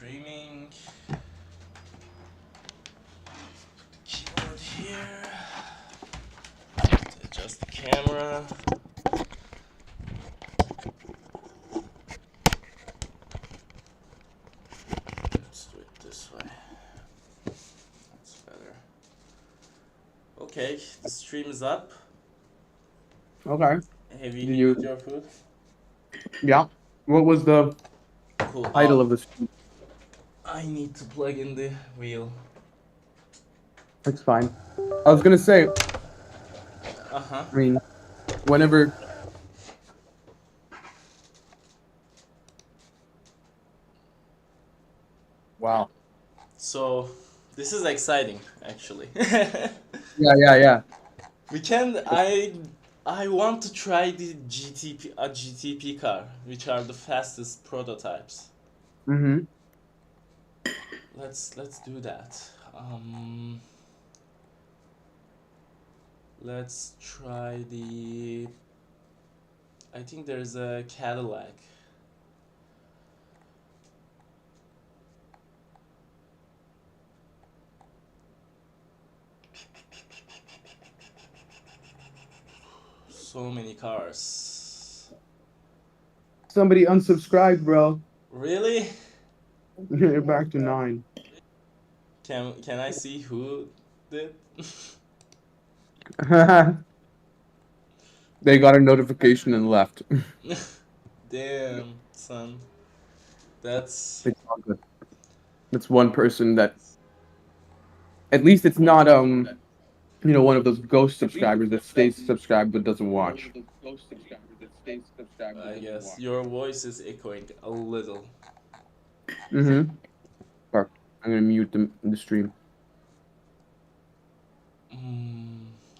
streaming. Keyboard here. Adjust the camera. Let's do it this way. That's better. Okay, the stream is up. Okay. Have you eaten your food? Yeah. What was the Cool. title of this? I need to plug in the wheel. It's fine. I was gonna say. Uh-huh. I mean, whenever. Wow. So, this is exciting, actually. Yeah. We can. I want to try the GTP car, which are the fastest prototypes. Mm-hmm. Let's do that. Let's try the. I think there's a Cadillac. So many cars. Somebody unsubscribed, bro. Really? You're back to 9. Can I see who did? They got a notification and left. Damn, son. That's It's all good. That's one person that. At least it's not one of those ghost subscribers that stays subscribed but doesn't watch. I guess your voice is echoing a little. Mm-hmm. I'm gonna mute the stream.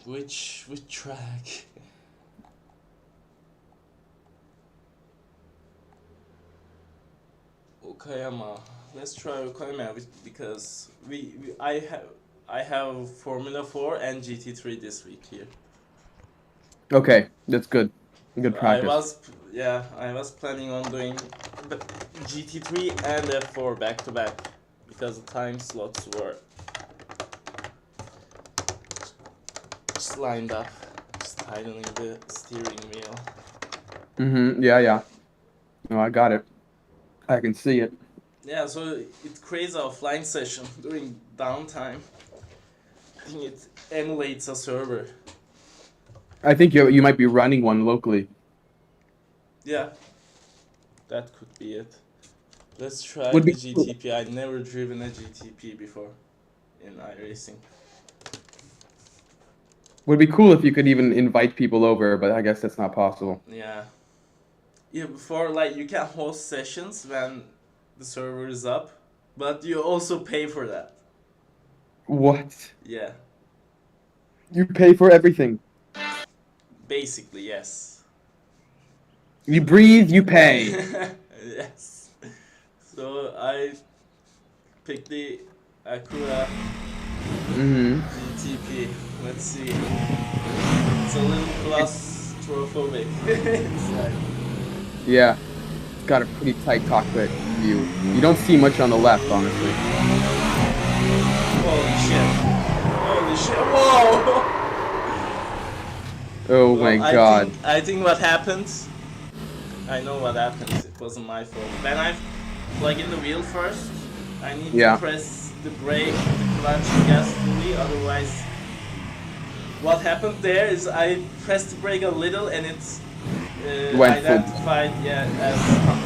Which track? Okayama. Let's try Okayama because I have Formula 4 and GT3 this week here. Okay, that's good. Good practice. I was planning on doing the GT3 and F4 back to back because the time slots were just lined up, just tightening the steering wheel. Mm-hmm. Yeah. No, I got it. I can see it. Yeah, so it creates a offline session during downtime. I think it emulates a server. I think you might be running one locally. Yeah, that could be it. Let's try Would the be GTP. I've never driven a GTP before in iRacing. Would be cool if you could even invite people over, but I guess that's not possible. Yeah, before you can host sessions when the server is up, but you also pay for that. What? Yeah. You pay for everything. Basically, yes. You breathe, you pay. Yes. So I picked the Acura GTP. Let's see. It's a little claustrophobic inside. Yeah. It's got a pretty tight cockpit view. You don't see much on the left, honestly. Holy shit. Whoa! Oh my god. I think what happened. I know what happened. It wasn't my fault. When I plug in the wheel first, I need to press the brake, the clutch, and gas fully. Otherwise, what happened there is I pressed the brake a little and it's identified as 100%.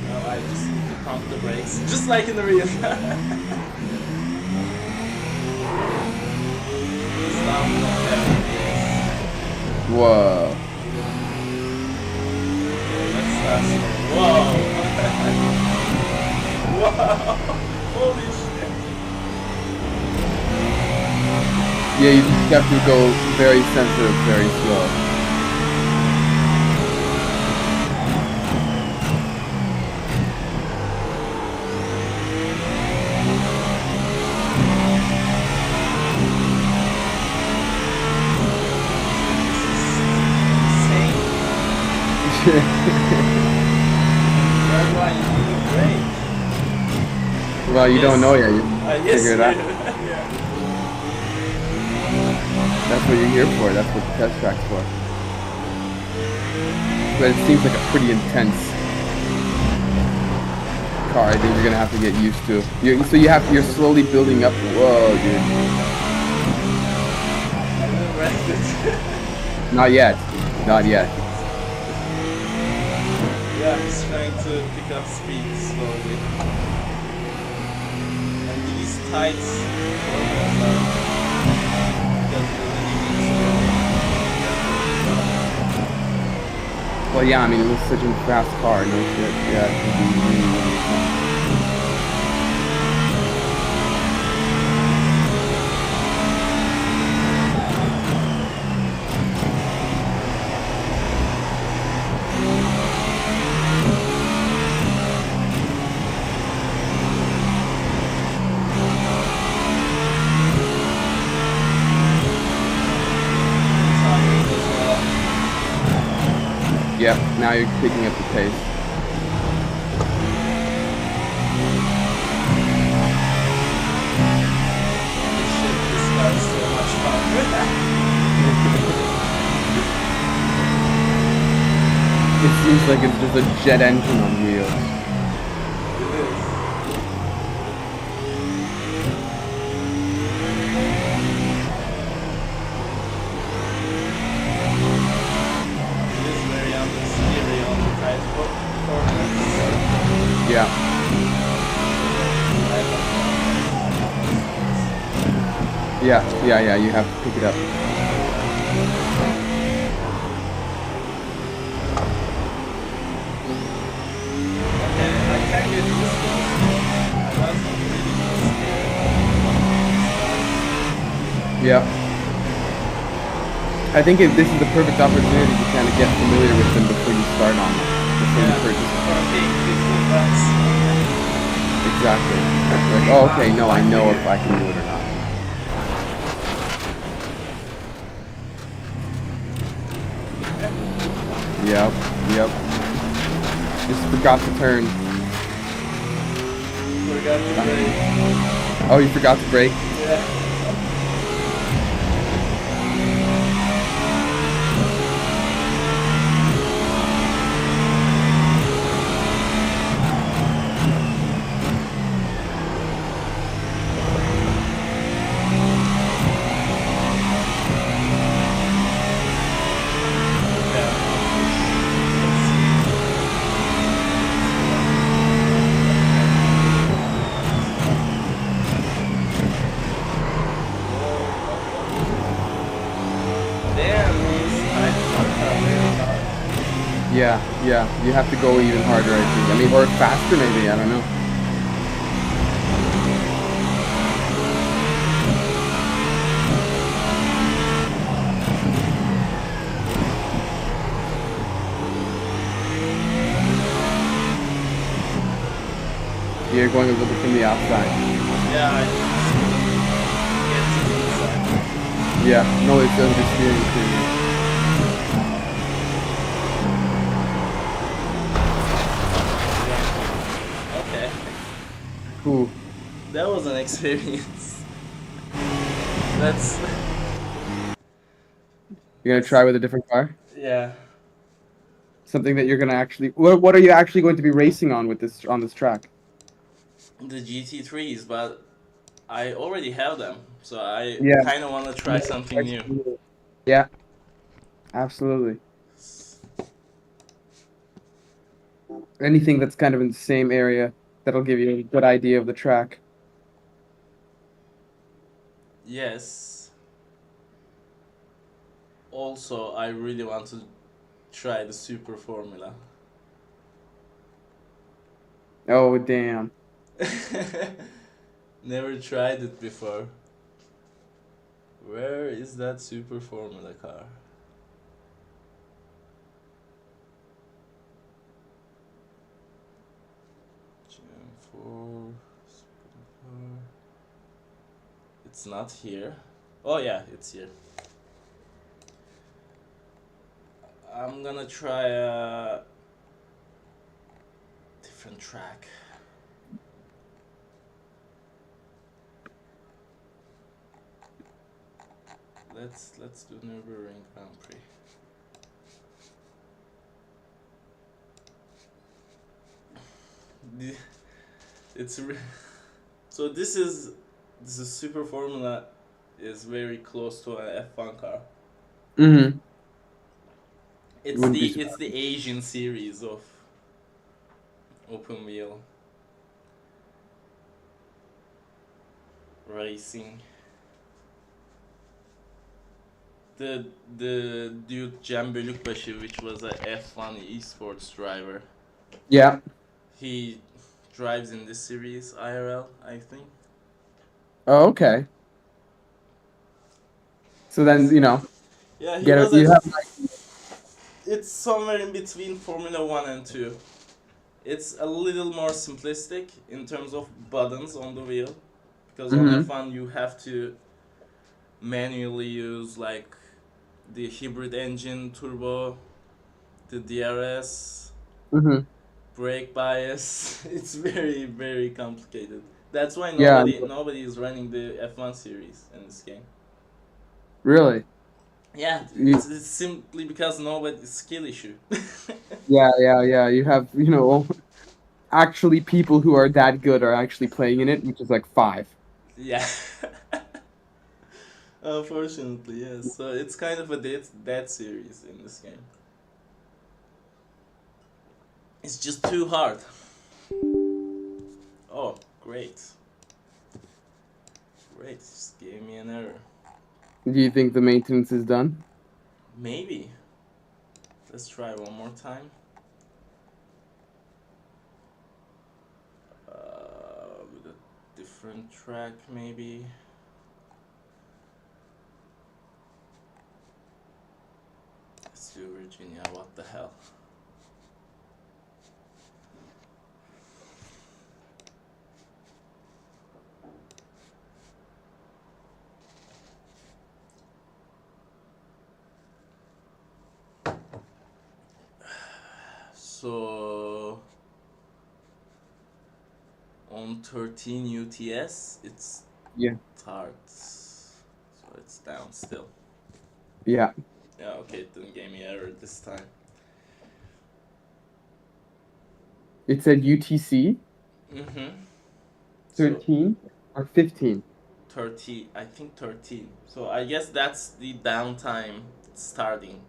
Now I just need to pump the brakes, just like in the real car. Whoa. Let's start. Whoa! Whoa! Holy shit! Yeah, you just have to go very sensitive, very slow. That's why you need a break. Well, you don't know yet. You Yes, figure it out. yeah. That's what you're here for. That's what the test track's for. But it seems like a pretty intense car. I think you're gonna have to get used to. So you're slowly building up. Whoa, dude. Not yet. Not yet. Yeah, I'm just trying to pick up speed slowly. And these tights corners are just really Well, yeah. I mean, it was such a fast car. No shit. Yeah, it could be really, really fun. Yep, now you're picking up the pace. This car is so much fun. It seems like it's just a jet engine on wheels. It is. Yeah. Yeah, you have to pick it up. Okay, I can't get this close. I got some really close here. Yeah. I think this is the perfect opportunity to kind of get familiar with them before you start on them. Before you purchase them. For paying 15 bucks. Exactly. Like, oh, okay, no, I know if I can do it or not. Yep. Just forgot to turn. Forgot to brake. Oh, you forgot to brake? Yeah. Yeah, you have to go even harder, I think. I mean, or faster maybe, I don't know. You're going a little bit from the outside. Yeah, I get to the inside. Yeah, no, it's under steering too. Cool. That was an experience. That's. You're gonna try with a different car? Yeah. Something that you're gonna actually. What are you actually going to be racing on with this track? The GT3s, but I already have them, so I Yeah. kind of want to try something new. Yeah. Absolutely. Anything that's kind of in the same area that'll give you a good idea of the track. Yes. Also, I really want to try the Super Formula. Oh damn. Never tried it before. Where is that Super Formula car? GM4. It's not here. Oh yeah, it's here. I'm gonna try a different track. Let's do Nürburgring Grand Prix. It's so this is Super Formula is very close to an F1 car. Mm-hmm. It's the Asian series of open wheel racing. The dude Cem Bölükbaşı, which was a F1 esports driver, Yeah. he drives in this series IRL, I think. Oh, okay. So then, Yeah, he get was it. You a. have It's somewhere in between Formula One and Two. It's a little more simplistic in terms of buttons on the wheel, because on Mm-hmm. F1 you have to manually use like the hybrid engine, turbo, the DRS, Mm-hmm. brake bias. It's very very complicated. That's why Yeah. nobody is running the F1 series in this game. Really. Yeah, You, it's simply because nobody's skill issue. yeah. You have, actually people who are that good are actually playing in it, which is like 5. Yeah. Unfortunately, yes. So it's kind of a dead series in this game. It's just too hard. Oh, great. Great, just gave me an error. Do you think the maintenance is done? Maybe. Let's try one more time. With a different track, maybe. Let's do Virginia, what the hell. So on 13 UTS, it's Yeah. hard. So it's down still. Yeah. Yeah, okay, it didn't give me error this time. It said UTC Mm-hmm. 13 or 15. 30, I think 13. So I guess that's the downtime starting,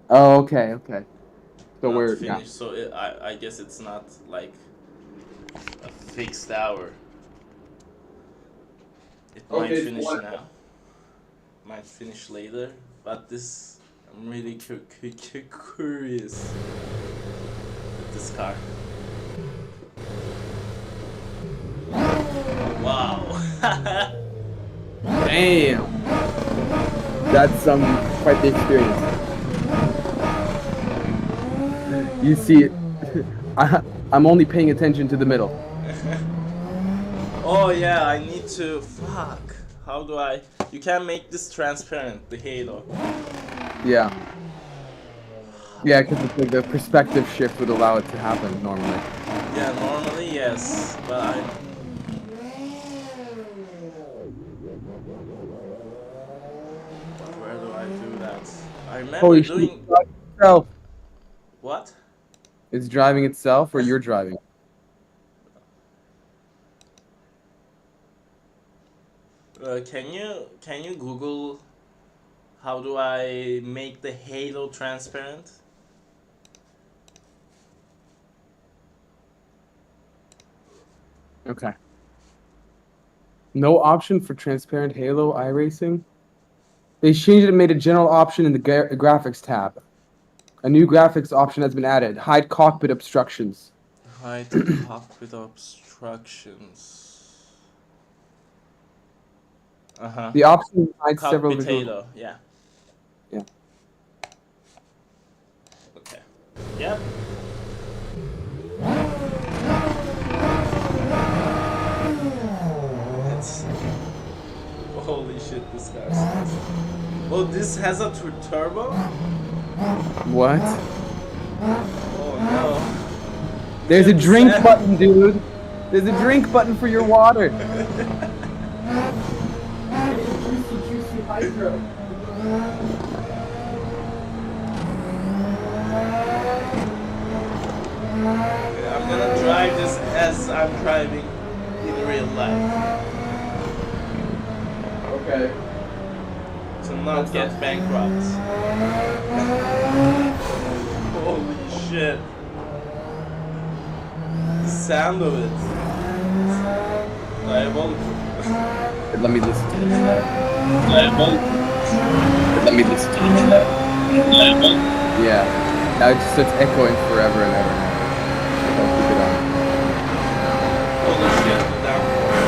Oh, okay. So not yeah. finished. So I guess it's not like a fixed hour. It might Okay, it's finish one. now, might finish later, but this, I'm really curious with this car. Wow. Damn. That's quite the experience. You see, I'm only paying attention to the middle. Oh yeah, I need to. Fuck. How do I? You can make this transparent, the halo. Yeah. Yeah, because it's like the perspective shift would allow it to happen normally. Yeah, normally yes, but where do I do that? I remember Holy shit! doing It's driving itself. what? It's driving itself, or you're driving? Can you Google how do I make the halo transparent? Okay. No option for transparent halo iRacing. They changed it and made a general option in the graphics tab. A new graphics option has been added. Hide cockpit obstructions. Hide cockpit obstructions. Uh-huh. The option hides several Cockpit visual. halo, yeah. Yeah. Okay. Yep. It's, holy shit, this car's fast. Oh, this has a turbo? What? Oh no. There's a Get the drink sand. button, dude. There's a drink button for your water. Juicy hydro. I'm gonna drive this as I'm driving in real life. Okay. To not get bankrupt. Holy shit. The sound of it. Diabolical. Let me listen to this. Diabolical. Let me listen to this. Yeah. Now it's just echoing forever and ever and ever. I'll keep it on. Holy shit, the downforce.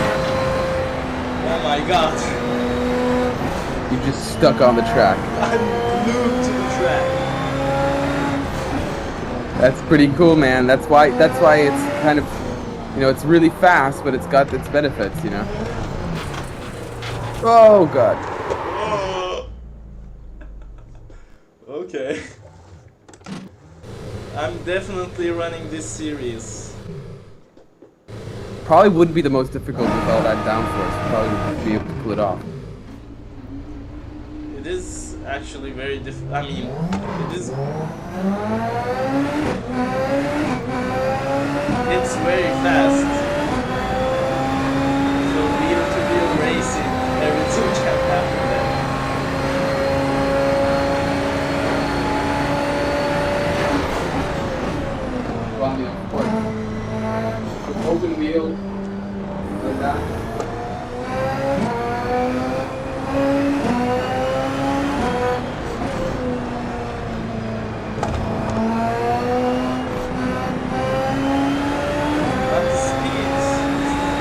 Oh my god. You just stuck on the track. I'm glued to the track. That's pretty cool, man. That's why it's kind of, it's really fast, but it's got its benefits, Oh god. Okay. I'm definitely running this series. Probably wouldn't be the most difficult with all that downforce. Probably would be able to pull it off. It is actually very difficult. I mean, it is. It's very fast. So wheel to wheel racing, everything can happen there. Well, with open wheel, like that. But the speeds doesn't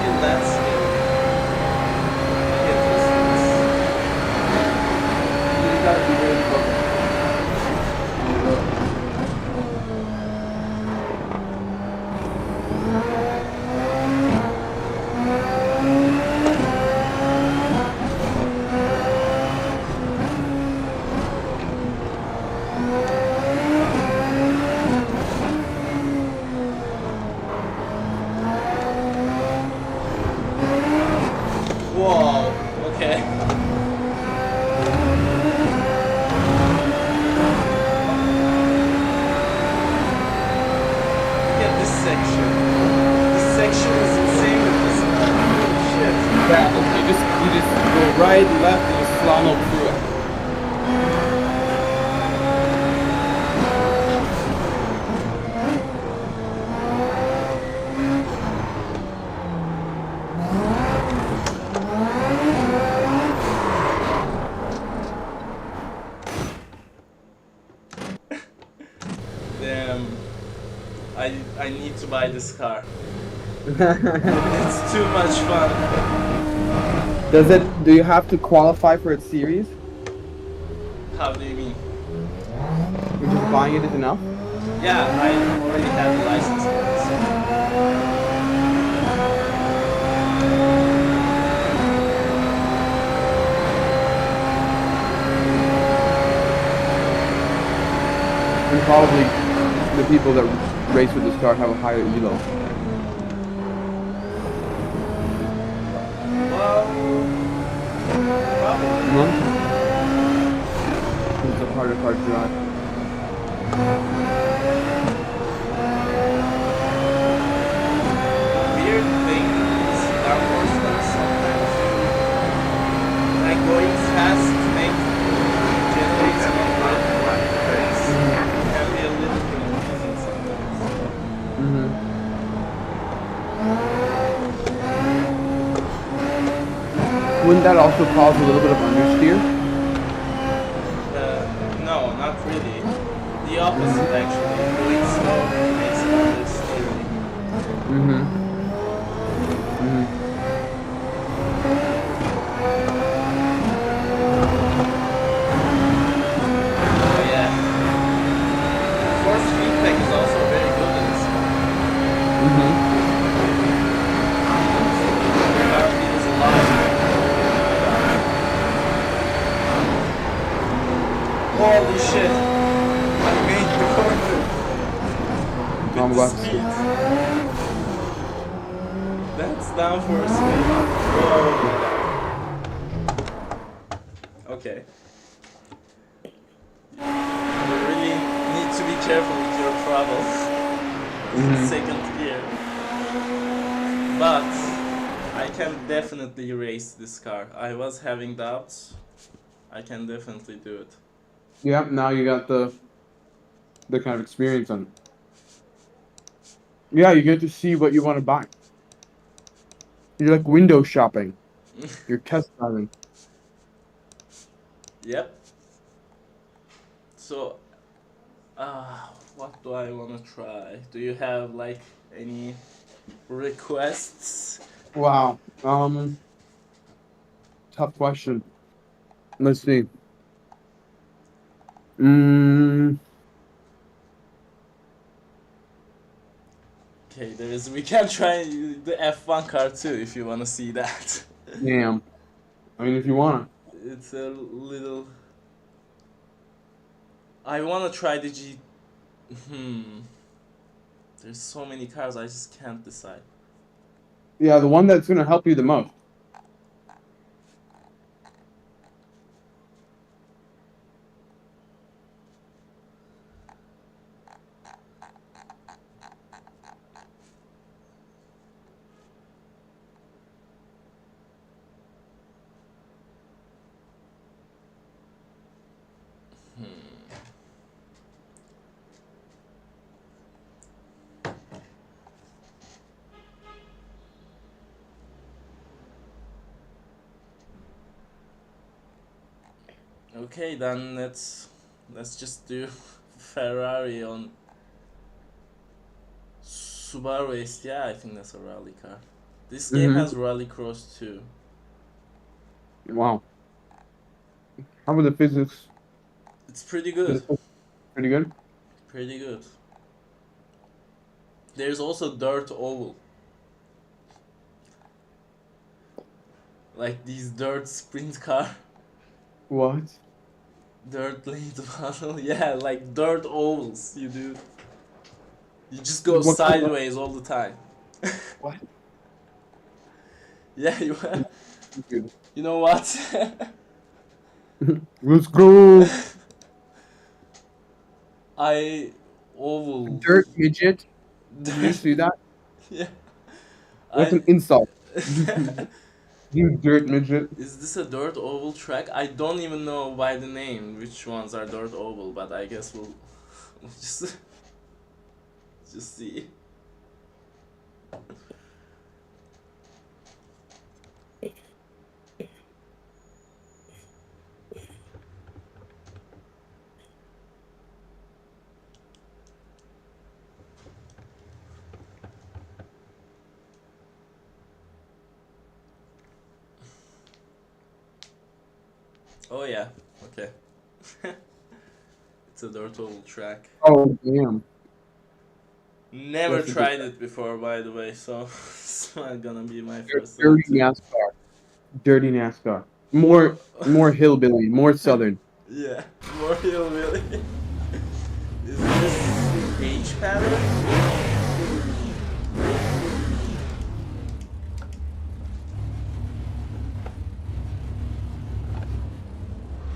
feel that scary. Get those You gotta be really focused. Whoa, okay. Look at this section. This section is insane with this car. Holy shit. Yeah, you just go right, left, and just slalom through it. Damn. I need to buy this car. It's too much fun. Do you have to qualify for its series? How do you mean? You're just buying it is enough? Yeah, I already have the license for this. And probably the people that race with this car have a higher elo. Well, probably. It's a harder car to drive. Weird thing is downforce does sometimes. Like going fast generates more red flags. Can be a little confusing sometimes. Wouldn't that also cause a little bit of understeer? No, not really. The opposite actually. Going slow makes it understeering. Oh yeah. Force feedback is also very good in this car. The car feels alive. Holy I'm the about to speed. see. That's down for a speed. Oh my god. Okay. You really need to be careful with your throttle in second gear. But I can definitely race this car. I was having doubts. I can definitely do it. Yep, now you got the kind of experience on it. Yeah, you get to see what you want to buy. You're like window shopping. You're test driving. Yep. So, what do I want to try? Do you have like any requests? Wow. Tough question. Let's see. Mm, Okay, there is. We can try the F1 car too if you want to see that. damn. I mean, if you wanna. It's a little. I want to try the G. Hmm. There's so many cars, I just can't decide. Yeah, the one that's gonna help you the most. Okay, then let's just do Ferrari on Subaru STI. I think that's a rally car. This game has Rallycross too. Wow. How about the physics? It's pretty good. Pretty good. Pretty good. There's also Dirt Oval. Like these dirt sprint car. What? Dirt late model. Yeah, like dirt ovals you do. You just go What kind of- sideways all the time. What? Yeah, you know what? Let's go. I oval. Dirt midget. Did you see that? Yeah. That's I an insult. You dirt midget. Is this a dirt oval track? I don't even know by the name which ones are dirt oval, but I guess we'll just see. Oh yeah, okay. It's a dirt oval track. Oh damn. Never That's a tried good. it before, by the way, so it's not gonna be my first time Dirty too. NASCAR. Dirty NASCAR. More hillbilly. More southern. Yeah, more hillbilly. Is this H pattern?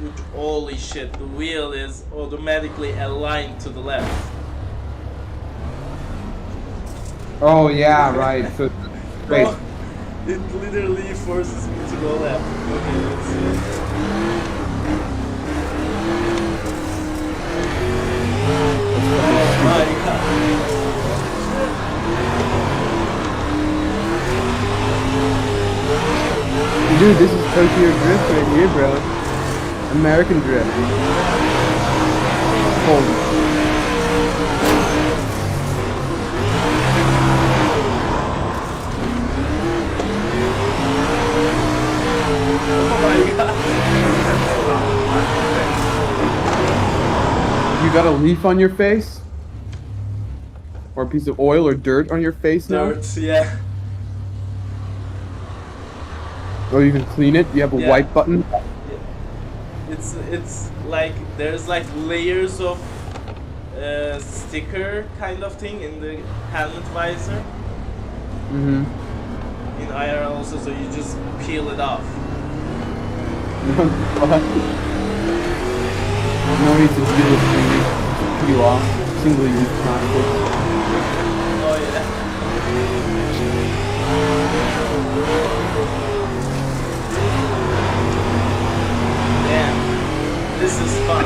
Which, holy shit, the wheel is automatically aligned to the left. Oh yeah, right. So wait. Oh, it literally forces me to go left. Okay, let's see. Oh my god. Dude, this is Tokyo Drift right here, bro. American Drift. Holy. Oh my god. You got a leaf on your face? Or a piece of oil or dirt on your face now? Dirt, yeah. Or you can clean it. You have a Yeah. white button. It's like there's like layers of sticker kind of thing in the helmet visor. Mm-hmm. In IRL also, so you just peel it off. No need to deal with things to peel off single-use plastic. Oh yeah. Damn, this is fun.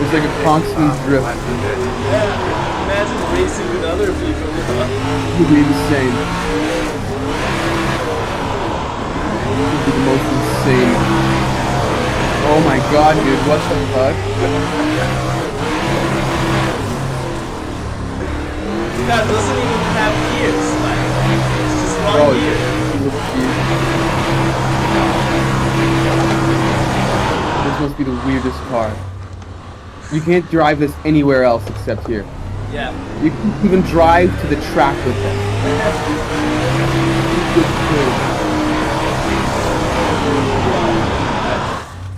It's like a constant drift. Yeah, imagine racing with other people. It would be insane. It would be the most insane. Oh my god, dude, what the fuck? That doesn't even have gears, like, it's just one Oh, gear. This must be the weirdest car. You can't drive this anywhere else except here. Yeah. You can't even drive to the track with it.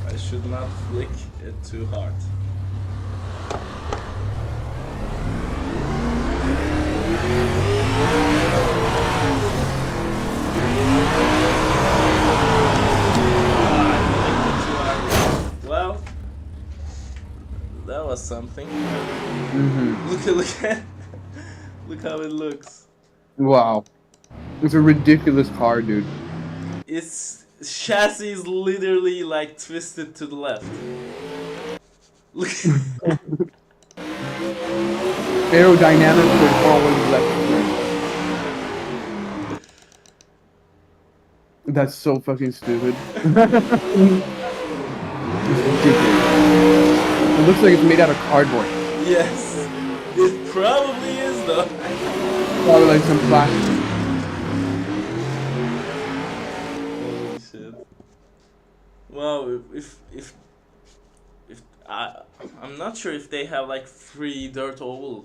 I should not flick it too hard. Well, that was something. Look at look how it looks. Wow. It's a ridiculous car, dude. Its chassis is literally like twisted to the left. Look. Aerodynamics are always left. That's so fucking stupid. It's ridiculous. It looks like it's made out of cardboard. Yes, it probably is though. Probably like some plastic. Holy shit. Well, if I'm not sure if they have like free dirt oval,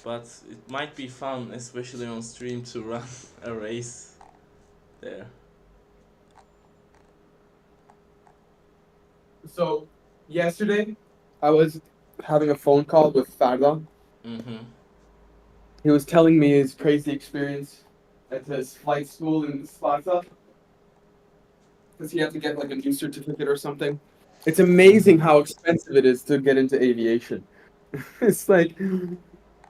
but it might be fun, especially on stream, to run a race there. So, yesterday, I was having a phone call with Farda. He was telling me his crazy experience at his flight school in Sparta. Because he had to get like a new certificate or something. It's amazing how expensive it is to get into aviation. It's like,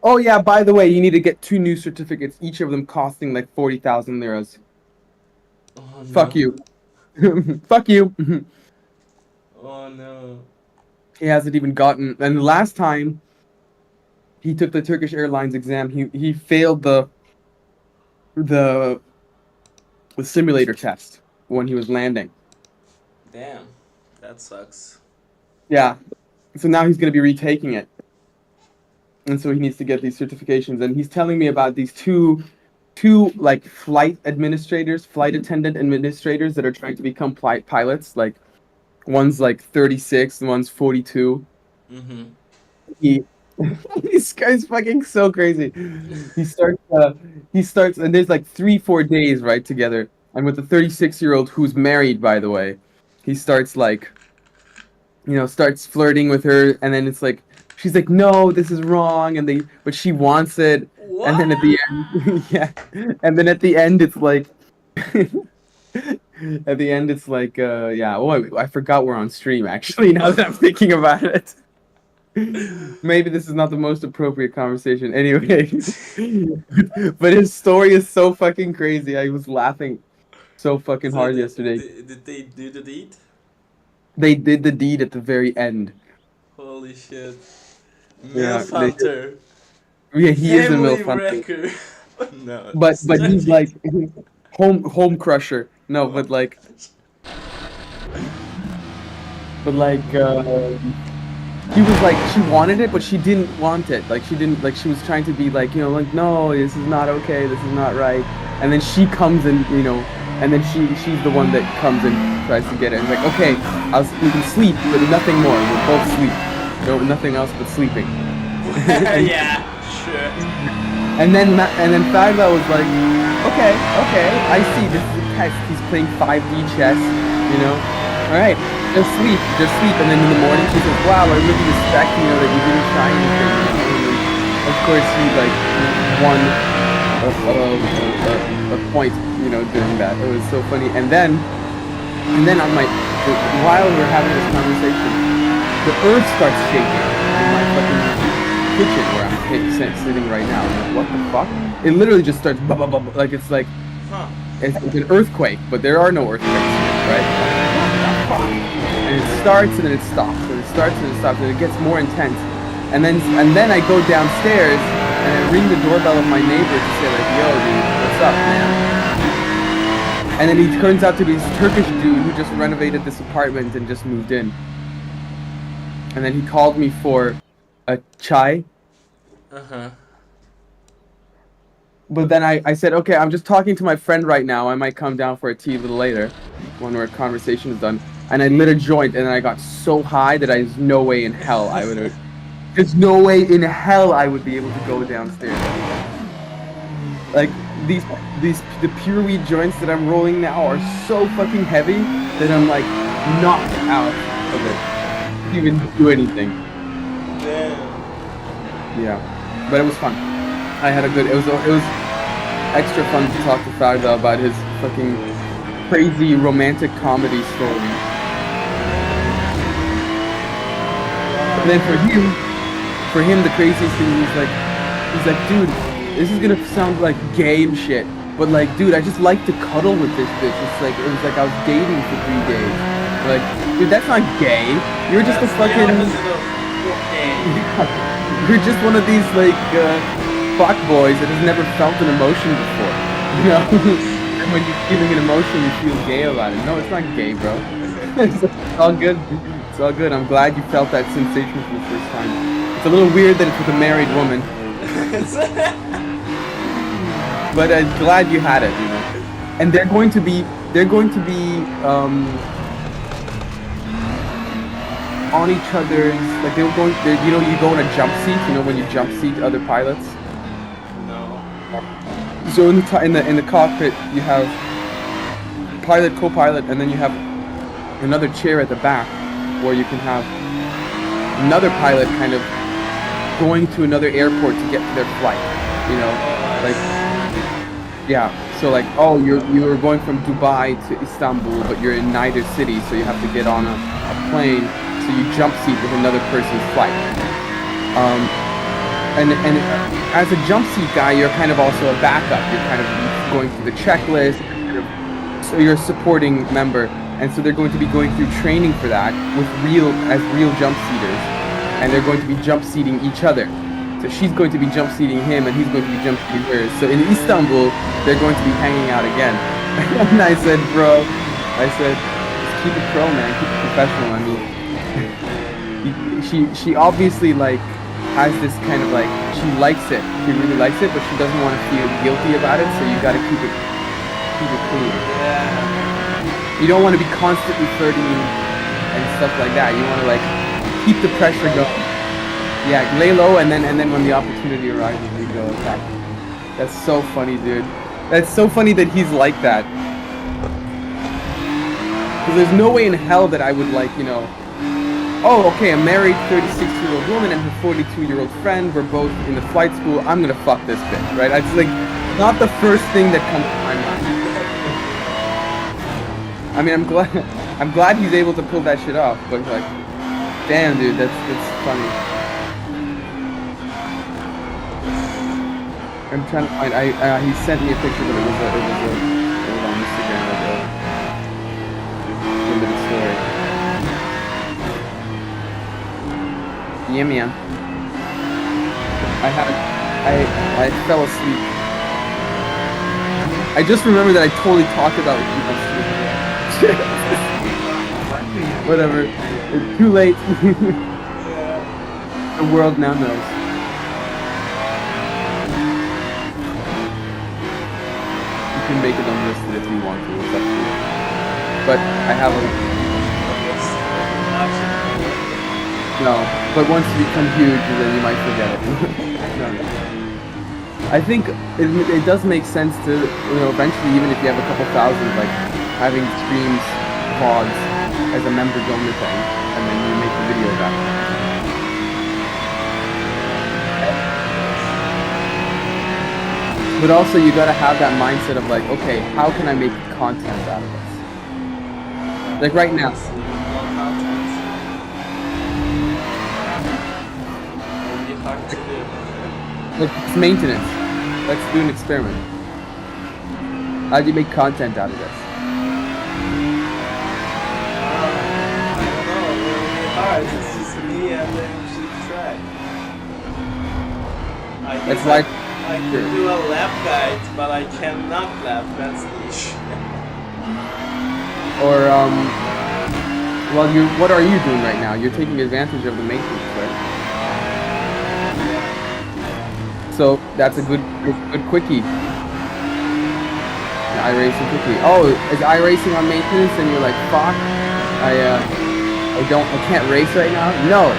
oh yeah, by the way, you need to get 2 new certificates, each of them costing like 40,000 liras. Oh no. Fuck you. Fuck you. Oh no. He hasn't even gotten. And the last time he took the Turkish Airlines exam, he failed the simulator test when he was landing. Damn, that sucks. Yeah. So now he's going to be retaking it. And so he needs to get these certifications. And he's telling me about these two like flight attendant administrators that are trying to become pilots. Like one's like 36, and one's 42. This guy's fucking so crazy. He starts, and there's like 3-4 days right together. And with the 36-year-old who's married, by the way, he starts like, starts flirting with her, and then it's like she's like, no, this is wrong, but she wants it. What? And then at the end, yeah, and then at the end it's like. At the end, it's like, yeah. Oh, I forgot we're on stream. Actually, now that I'm thinking about it. Maybe this is not the most appropriate conversation. Anyway, but his story is so fucking crazy. I was laughing so fucking hard yesterday. Did they do the deed? They did the deed at the very end. Holy shit. Yeah, MILF Hunter. Yeah, he is a Family MILF hunter. wrecker. No. But he's like home crusher. No, but like he was like, she wanted it, but she didn't want it. Like she didn't, like she was trying to be like, like, no, this is not okay, this is not right. And then she comes in, and then she's the one that comes and tries to get it. And like, okay, we can sleep, but nothing more. We'll both sleep. No, nothing else but sleeping. Yeah, sure. And then Fagla was like, okay, I see. This is a test. He's playing 5D chess, all right, just sleep. And then in the morning, she says, wow, I really respect, you know, that you didn't try anything, you know. And then, of course, he like won a point, you know, doing that. It was so funny. And then on while we were having this conversation, the earth starts shaking in my fucking kitchen where I'm sitting right now. I'm like, what the fuck? It literally just starts like it's like it's an earthquake, but there are no earthquakes, right? And it starts and then it stops, and it starts and it stops, and it gets more intense. And then I go downstairs and I ring the doorbell of my neighbor to say like, yo, dude, what's up, man? And then he turns out to be this Turkish dude who just renovated this apartment and just moved in. And then he called me for a chai. But then I said, okay, I'm just talking to my friend right now. I might come down for a tea a little later when our conversation is done. And I lit a joint, and then I got so high that there's no way in hell I would. There's no way in hell I would be able to go downstairs. Like the pure weed joints that I'm rolling now are so fucking heavy that I'm like knocked out of it. Can't even do anything. Yeah, but it was fun. I had a good. It was extra fun to talk to Farda about his fucking crazy romantic comedy story. And then for him, the craziest thing he's like, dude, this is gonna sound like gay and shit, but like, dude, I just like to cuddle with this bitch. It was like I was dating for 3 days. Like, dude, that's not gay. You're just a fucking. You're just one of these like fuck boys that has never felt an emotion before. You know? And when you're feeling an emotion, you feel gay about it. No, it's not gay, bro. It's all good. It's all good. I'm glad you felt that sensation for the first time. It's a little weird that it's with a married woman. But I'm glad you had it, you know. And they're going to be on each other's, like you go in a jump seat, you know, when you jump seat other pilots. No. So in the cockpit you have pilot, co-pilot, and then you have another chair at the back where you can have another pilot kind of going to another airport to get to their flight, you know, like, yeah. So like, oh, you're going from Dubai to Istanbul, but you're in neither city, so you have to get on a plane. So you jump seat with another person's flight. And as a jump seat guy, you're kind of also a backup. You're kind of going through the checklist. So you're a supporting member, and so they're going to be going through training for that with real jump seaters, and they're going to be jump seating each other. So she's going to be jump seating him, and he's going to be jump seating her. So in Istanbul, they're going to be hanging out again. And I said, bro, just keep it pro, man, keep it professional. I mean, she obviously like has this kind of like, she likes it, she really likes it, but she doesn't want to feel guilty about it. So you got to keep it clean. You don't want to be constantly flirting and stuff like that. You want to like keep the pressure going. Yeah, lay low, and then when the opportunity arises, you go attack. That's so funny, dude. That's so funny that he's like that. Because there's no way in hell that I would like, you know, oh, okay, a married 36-year-old woman and her 42-year-old friend, we're both in the flight school, I'm gonna fuck this bitch, right? It's like, not the first thing that comes to my mind. I mean, I'm glad he's able to pull that shit off, but like, damn, dude, that's funny. I'm trying to find, he sent me a picture, but it was on Instagram, like a limited story. Yeah, man. I fell asleep. I just remember that I totally talked about it. Whatever. It's too late. The world now knows. You can make it unlisted if you want to. It's up to you. But I have a... No, but once you become huge, then you might forget it. No. I think it does make sense to, you know, eventually, even if you have a couple thousand, like having streams, VODs, as a members only thing, and then you make the videos after. But also, you gotta have that mindset of like, okay, how can I make content out of this? Like right now. Obviously, no content. It'll be hard to do. Like, it's maintenance. Let's do an experiment. How do you make content out of this? I don't know, it will be hard. It's just me and the MC track. That's why I could do a lap guide, but I cannot lap. That's the issue. Or well, what are you doing right now? You're taking advantage of the maintenance, right? So that's a good quickie. An iRacing quickie. Oh, is iRacing on maintenance? And you're like, fuck, I can't race right now. No,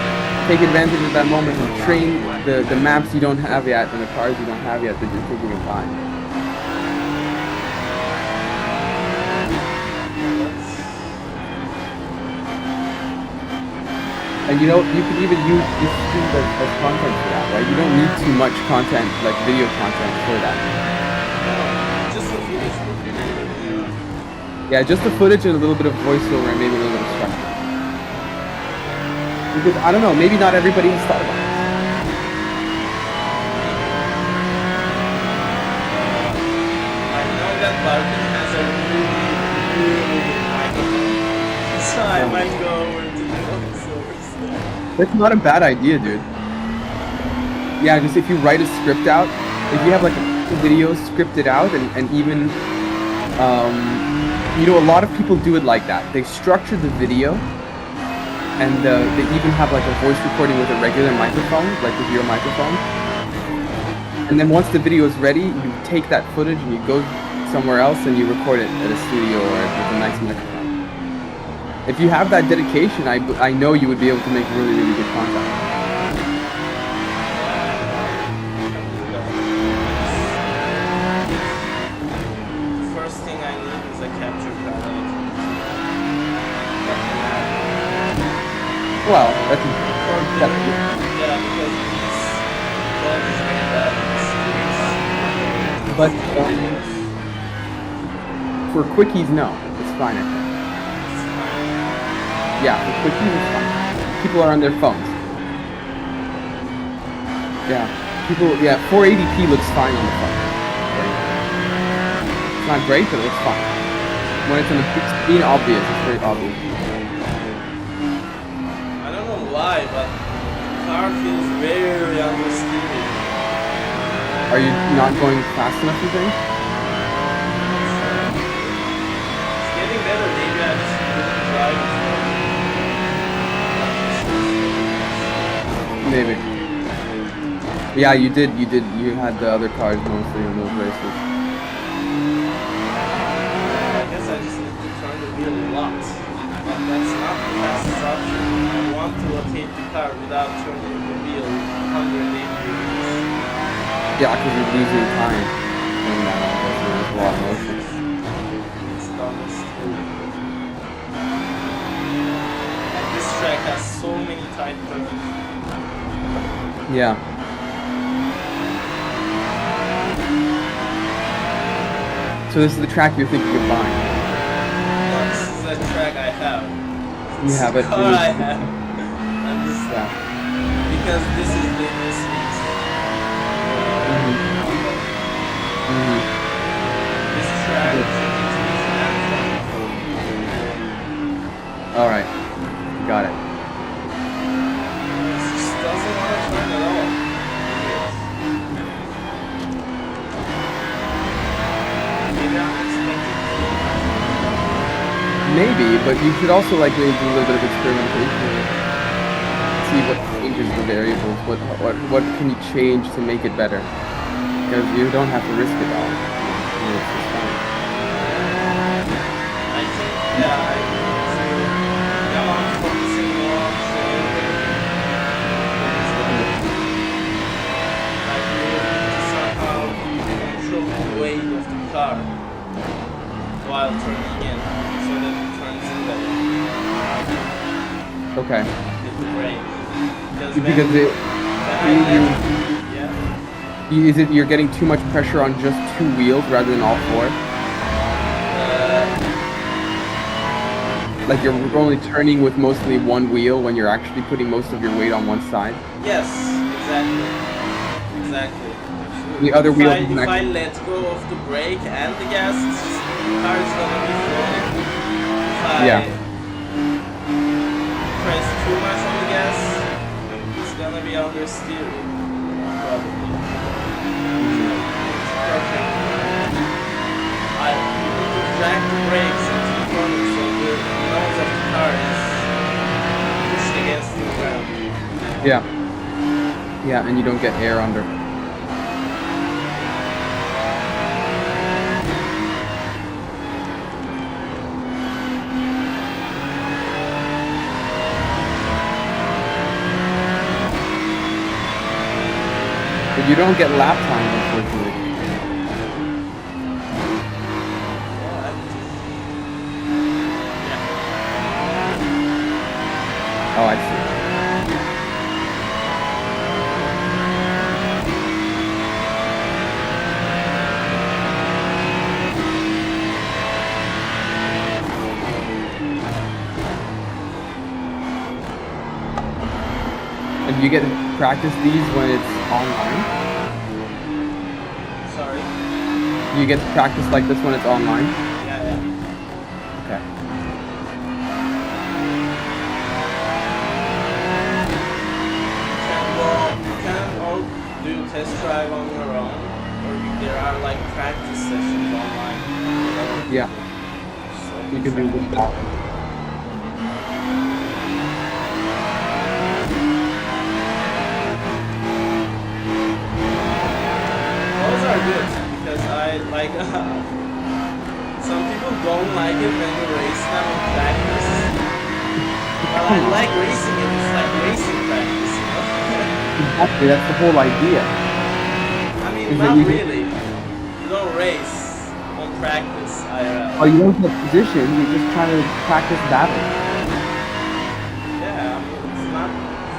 take advantage of that moment and train the maps you don't have yet and the cars you don't have yet that you're thinking of buying. And you know, you could even use this stream as content for that, right? You don't need too much content, like video content for that. Just the footage would be good. Yeah, just the footage and a little bit of voiceover and maybe a little bit of structure. Because, I don't know, maybe not everybody has thought about this. I know that Barton has a really good microphone, so I might go over to the voiceovers. That's not a bad idea, dude. Yeah, just if you write a script out, if you have like a video scripted out and even, you know, a lot of people do it like that. They structure the video and they even have like a voice recording with a regular microphone, like with your microphone. And then once the video is ready, you take that footage and you go somewhere else and you record it at a studio or with a nice microphone. If you have that dedication, I know you would be able to make really, really good content. Well, that's yeah, because these phones is very bad in the streets. But for quickies, no, it's fine. I think. Yeah, for quickies, it's fine. People are on their phones. Yeah, yeah, 480p looks fine on the phone. It's not great, but it looks fine. When it's on the big screen, obvious. It's very obvious. Why, but the car feels very understeered. Are you not going fast enough, you think? It's getting better, maybe I just didn't drive it. Maybe. Yeah, you did. You had the other cars mostly in those races. I guess I just need to turn the wheel a lot. But that's not the fastest option. I want to rotate the car without turning the wheel 180 degrees. Yeah, because you're losing time doing that. There's a lot of motion. It's almost true. And this track has so many tight turns. Yeah. So this is the track you're thinking of buying? No, this is the track I have. You have it. Car I have. And this, because this is the Swedes. This track is Alright. Got it. It just doesn't want to turn at all. Maybe I'm expecting Maybe, but you should also like maybe do a little bit of experimentation. See what changes the variables. What can you change to make it better? Because you don't have to risk it all. It's fine. I think, yeah, I now I'm focusing more on training. I really need to somehow control the weight of the car while turning in, so that it turns in better. Okay. With the brake. Because it, yeah. is it you're getting too much pressure on just 2 wheels rather than all 4? Like you're only turning with mostly 1 wheel when you're actually putting most of your weight on one side? Yes, exactly. The other wheel If I let go of the brake and the gas, the car is gonna be floating. If I press too much on the gas, it's gonna be under steering, probably. It's perfect. I need to drag the brakes into the corner so the nose of the car is pushed against the ground. Yeah. Yeah, and you don't get air under. But you don't get lap time, unfortunately. Oh, I see. And you get to practice these when it's online? Sorry? You get to practice like this when it's online? Yeah. Okay. You can all do test drive on your own, or there are like practice sessions online. Yeah. So You can do that. Those are good because I like. Some people don't like it when you race them in practice. But I like racing it. It's like racing practice, you know? Exactly, that's the whole idea. I mean, not really. You don't race on practice. Oh, you don't get position. You're just trying to practice battle. Yeah, I mean, it's not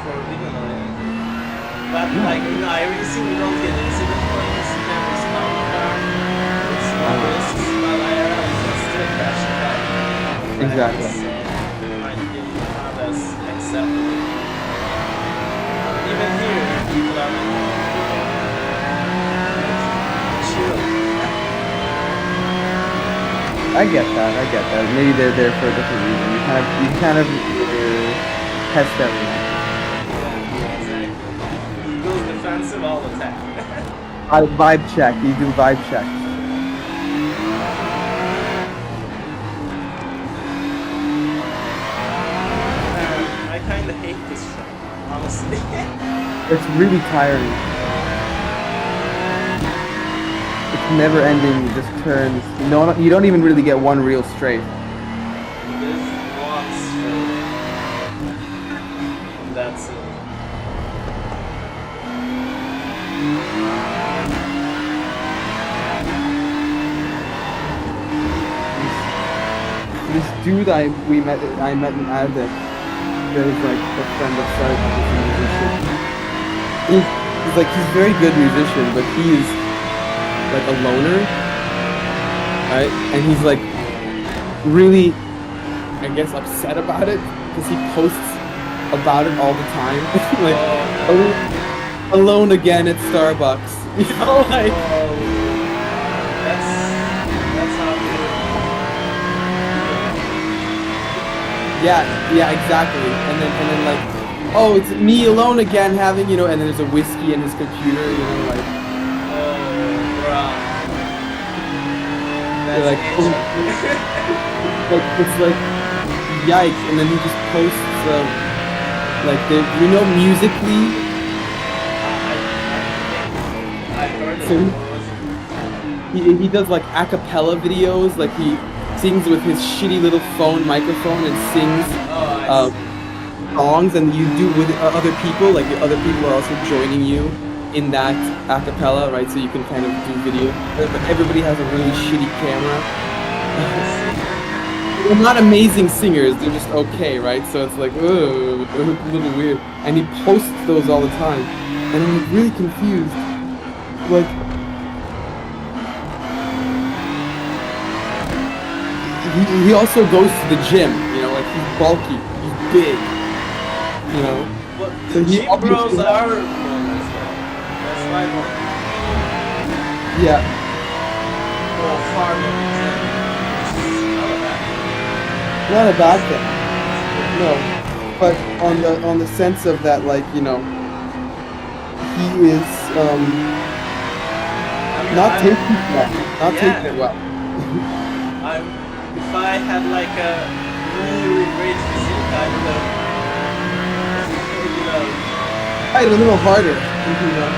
forbidden or anything. But like in iRacing, you don't get incident points. You can respawn the car. It's no risks, but IRL you can still crash the car. Exactly. So it might be not as acceptable. Even here, people are chill. I get that. Maybe they're there for a different reason. You kind of test everything. Exactly. He goes defensive all the time. Vibe check. You do vibe check. I kind of hate this track, honestly. It's really tiring. It's never ending, just turns. No, you don't even really get one real straight. There's one straight. And that's it. This dude I met in Addict, that is like a friend of Sarge, he's like, he's a very good musician, but he's like a loner, right? And he's like really, I guess, upset about it because he posts about it all the time. Like, alone again at Starbucks, you know, like. That's how you. Yeah, exactly. And then like, oh, it's me alone again having, you know, and then there's a whiskey in his computer, you know, like. Bruh. You're like, oh, like, it's like, yikes. And then he just posts, like, you know, Musically. I heard So it. he does like a cappella videos, like he sings with his shitty little phone microphone and sings songs, and you do with other people, like the other people are also joining you in that a cappella, right? So you can kind of do video, but everybody has a really shitty camera. they're not amazing singers. They're just okay, right? So it's like, ugh, a little weird. And he posts those all the time, and I'm like, really confused. Like, he also goes to the gym. You know, like he's bulky, he's big. You know, But so the he gym bros obviously are moments though. That's why yeah. go far in the gym. Which is not a bad thing. Not a bad thing. No, but on the sense of that, like, you know, he is I mean, not taking it well. Not taking it yeah. well. If I had like a really great physique, I would have, Right, a little harder. You know.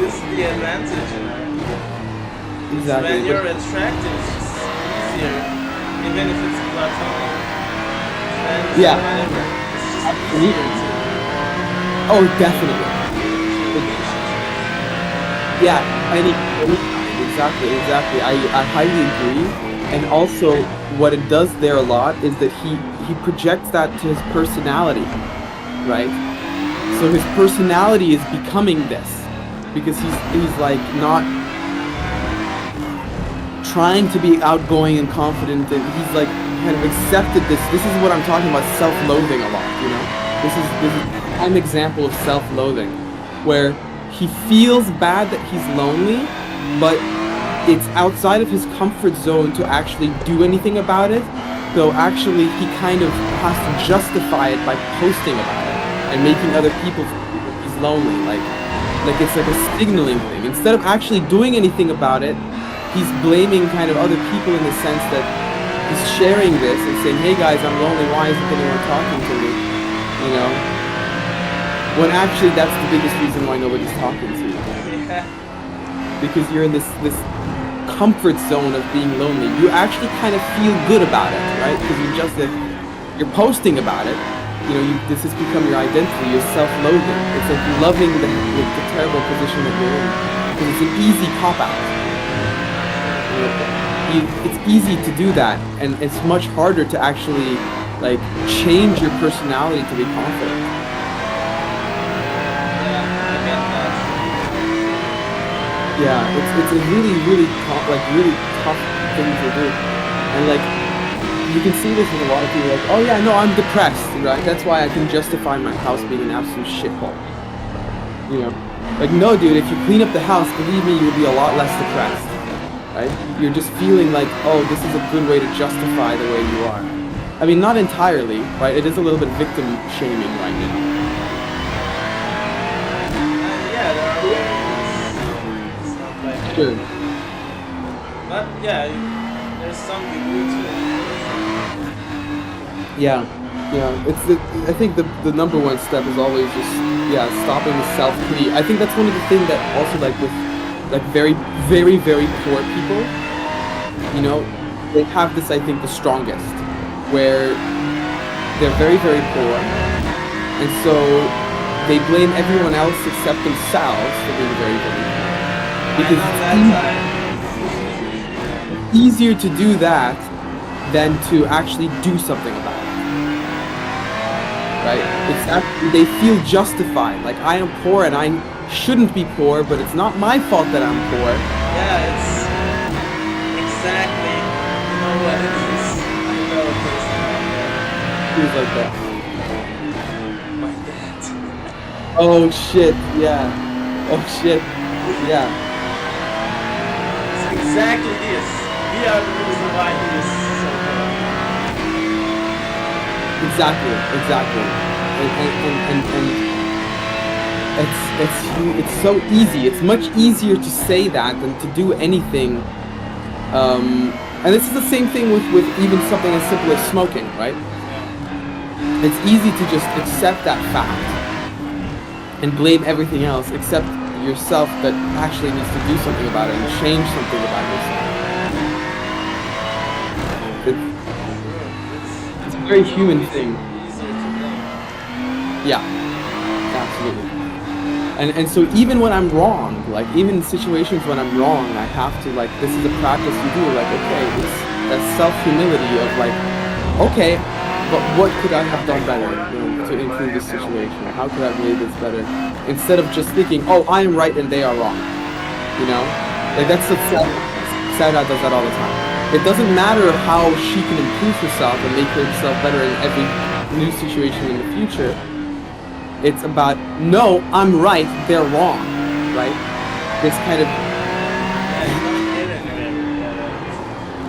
use the advantage, you know. Exactly. When you're attractive, it's just easier, even if it's platonic. And Yeah. whatever, it's just Absolutely. easier to Oh, definitely. Yeah, exactly. I highly agree. And also, what it does there a lot is that he projects that to his personality, right? So his personality is becoming this because he's like not trying to be outgoing and confident, and he's like kind of accepted this. This is what I'm talking about, self-loathing a lot, you know? This is an example of self-loathing where he feels bad that he's lonely, but it's outside of his comfort zone to actually do anything about it. So actually he kind of has to justify it by posting about it and making other people feel that he's lonely. Like it's like a signaling thing. Instead of actually doing anything about it, he's blaming kind of other people in the sense that he's sharing this and saying, hey guys, I'm lonely, why isn't anyone talking to me? You know? When actually that's the biggest reason why nobody's talking to you. Yeah. Because you're in this comfort zone of being lonely. You actually kind of feel good about it, right? Because you're posting about it. You know, this has become your identity. You're self-loathing. It's like loving the terrible position that you're in. Because it's an easy cop-out. It's easy to do that, and it's much harder to actually like change your personality to be confident. Yeah, I get that. Yeah, it's a really really tough thing to do, and like you can see this with a lot of people. Like, oh yeah, no, I'm depressed, right? That's why I can justify my house being an absolute shithole. You know, like no, dude, if you clean up the house, believe me, you'll be a lot less depressed. Right? You're just feeling like, oh, this is a good way to justify the way you are. I mean, not entirely, right? It is a little bit victim shaming right now. Yeah, there are ways. It's not like Sure. But yeah, there's some degree to it. Yeah. I think the number one step is always just stopping the self-pity. I think that's one of the things that also like with like very, very, very poor people, you know, they have this, I think, the strongest, where they're very, very poor, and so they blame everyone else except themselves for being very, very poor. Because it's easier to do that than to actually do something about it. Right? It's actually, they feel justified, like I am poor and I shouldn't be poor, but it's not my fault that I'm poor. Yeah, it's exactly, you know what it is. I know a person like that. Who's like that? My dad. Oh shit, yeah. Oh shit, yeah. It's exactly this. We are the reason why he is so poor. Exactly. And it's so easy. It's much easier to say that than to do anything. And this is the same thing with even something as simple as smoking, right? It's easy to just accept that fact and blame everything else except yourself that actually needs to do something about it and change something about yourself. It's a very human thing. Yeah, absolutely. And so even when I'm wrong, like even in situations when I'm wrong, I have to like, this is a practice you do, like, okay, that self-humility of like, okay, but what could I have done better, to improve this situation? How could I have made this better? Instead of just thinking, oh, I am right and they are wrong. Like that's what Sarah does that all the time. It doesn't matter how she can improve herself and make herself better in every new situation in the future. It's about, no, I'm right, they're wrong, right? This kind of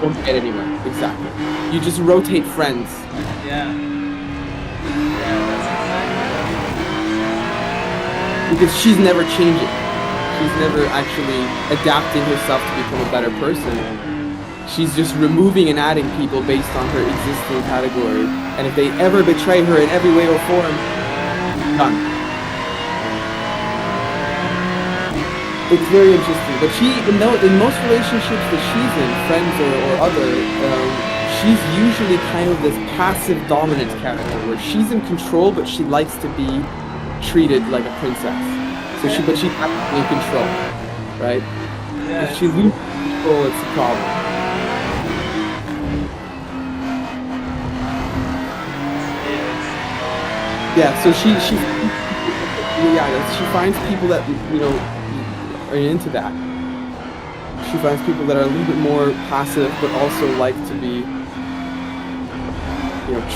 don't get anywhere. Exactly. You just rotate friends. Yeah. Yeah, that's exactly. Because she's never changing. She's never actually adapting herself to become a better person. She's just removing and adding people based on her existing category. And if they ever betray her in every way or form, done. It's very interesting. But she, in most relationships that she's in, friends or other, she's usually kind of this passive dominant character where she's in control, but she likes to be treated like a princess. So but she's actually in control, right? Yeah. If she loses control, it's a problem. Yeah, so she finds people that are into that. She finds people that are a little bit more passive, but also like to be,